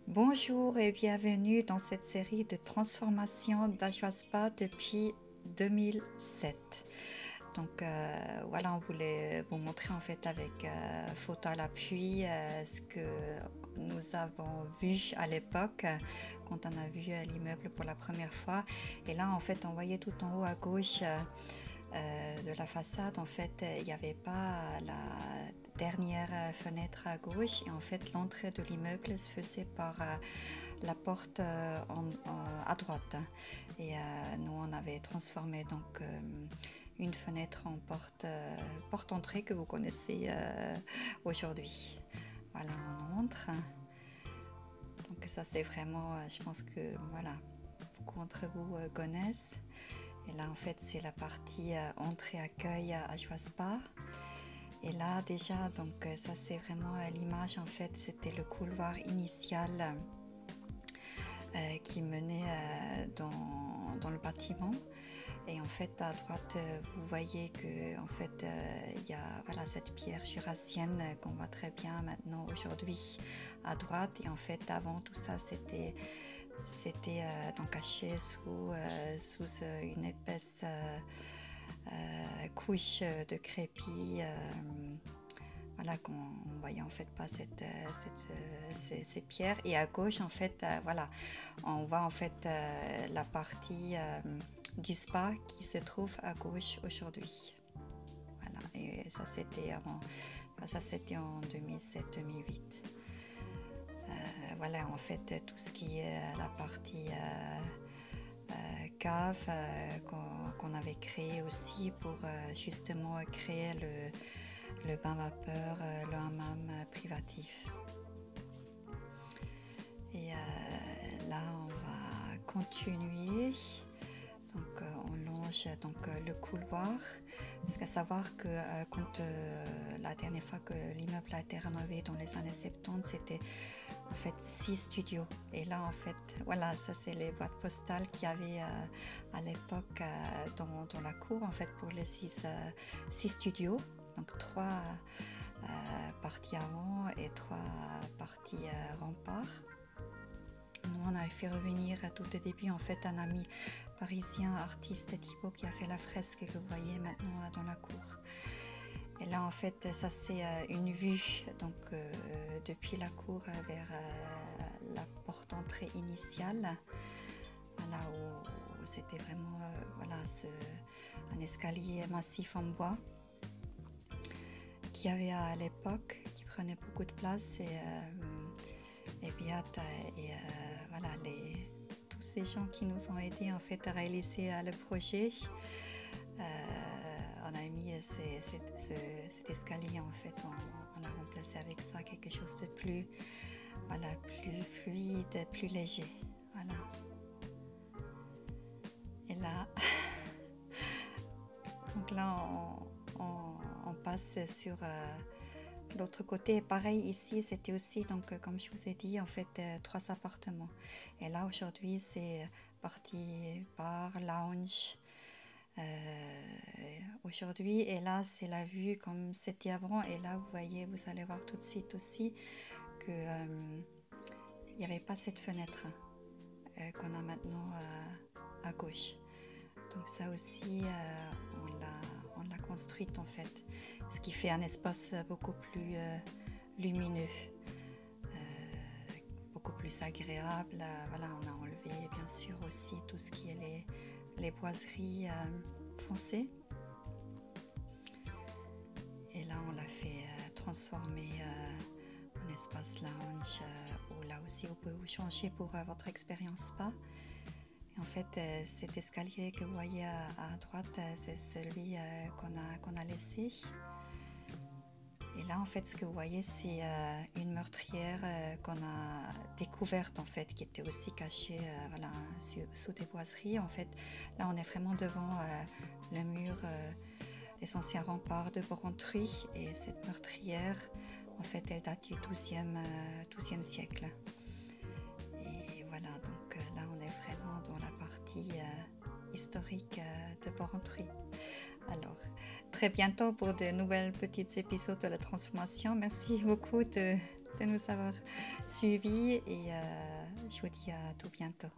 Bonjour et bienvenue dans cette série de transformation d'Ajwa depuis 2007. Donc voilà, on voulait vous montrer en fait avec photo à l'appui ce que nous avons vu à l'époque quand on a vu l'immeuble pour la première fois. Et là en fait on voyait tout en haut à gauche de la façade, en fait il n'y avait pas la dernière fenêtre à gauche, et en fait l'entrée de l'immeuble se faisait par la porte à droite, et nous on avait transformé donc une fenêtre en porte entrée que vous connaissez aujourd'hui. Voilà, on entre, donc ça c'est vraiment je pense que voilà, beaucoup d'entre vous connaissent. Et là en fait c'est la partie entrée accueil à Ajwa Spa. Et là déjà, donc ça c'est vraiment l'image, en fait c'était le couloir initial qui menait dans le bâtiment. Et en fait à droite vous voyez que en fait il y a voilà cette pierre jurassienne qu'on voit très bien maintenant aujourd'hui à droite. Et en fait avant tout ça c'était donc caché sous une épaisse couche de crépi, voilà, qu'on ne voyait en fait pas ces pierres. Et à gauche en fait voilà, on voit en fait la partie du spa qui se trouve à gauche aujourd'hui. Voilà, et ça c'était en 2007-2008. Voilà en fait tout ce qui est la partie cave qu'on avait créé aussi pour justement créer le bain vapeur, le hammam privatif. Et là on va continuer. Donc on longe donc le couloir, parce qu'à savoir que quand la dernière fois que l'immeuble a été rénové dans les années 70, c'était en fait 6 studios. Et là en fait voilà, ça c'est les boîtes postales qu'il y avait à l'époque dans la cour, en fait pour les 6 studios. Donc 3 parties avant et 3 parties remparts. Nous, on avait fait revenir tout au début en fait un ami parisien, artiste Thibaut, qui a fait la fresque que vous voyez maintenant dans la cour. Et là en fait ça c'est une vue donc depuis la cour vers la porte d'entrée initiale, voilà, où c'était vraiment voilà, un escalier massif en bois qu'il y avait à l'époque, qui prenait beaucoup de place. Et Beat et voilà, tous ces gens qui nous ont aidés en fait à réaliser le projet. On a mis cet escalier, en fait on a remplacé avec ça quelque chose de plus, voilà, plus fluide, plus léger, voilà. Et là donc là on passe sur l'autre côté. Pareil ici c'était aussi donc comme je vous ai dit en fait 3 appartements. Et là aujourd'hui c'est partie bar, lounge aujourd'hui. Et là c'est la vue comme c'était avant. Et là vous voyez, vous allez voir tout de suite aussi que il n'y avait pas cette fenêtre qu'on a maintenant à gauche. Donc ça aussi on l'a construite en fait, ce qui fait un espace beaucoup plus lumineux, beaucoup plus agréable. Voilà, on a enlevé bien sûr aussi tout ce qui est les boiseries foncées. Et là on l'a fait transformer en espace lounge, où là aussi vous pouvez vous changer pour votre expérience spa. Et en fait cet escalier que vous voyez à droite, c'est celui qu'on a laissé. Et là en fait ce que vous voyez c'est une meurtrière qu'on a découverte en fait, qui était aussi cachée voilà, sous des boiseries. En fait là on est vraiment devant le mur des anciens remparts de Porrentruy. Et cette meurtrière en fait elle date du XIIe siècle. Et voilà, donc là on est vraiment dans la partie historique de Porrentruy. Alors, très bientôt pour de nouvelles petites épisodes de la transformation. Merci beaucoup de de nous avoir suivis et je vous dis à tout bientôt.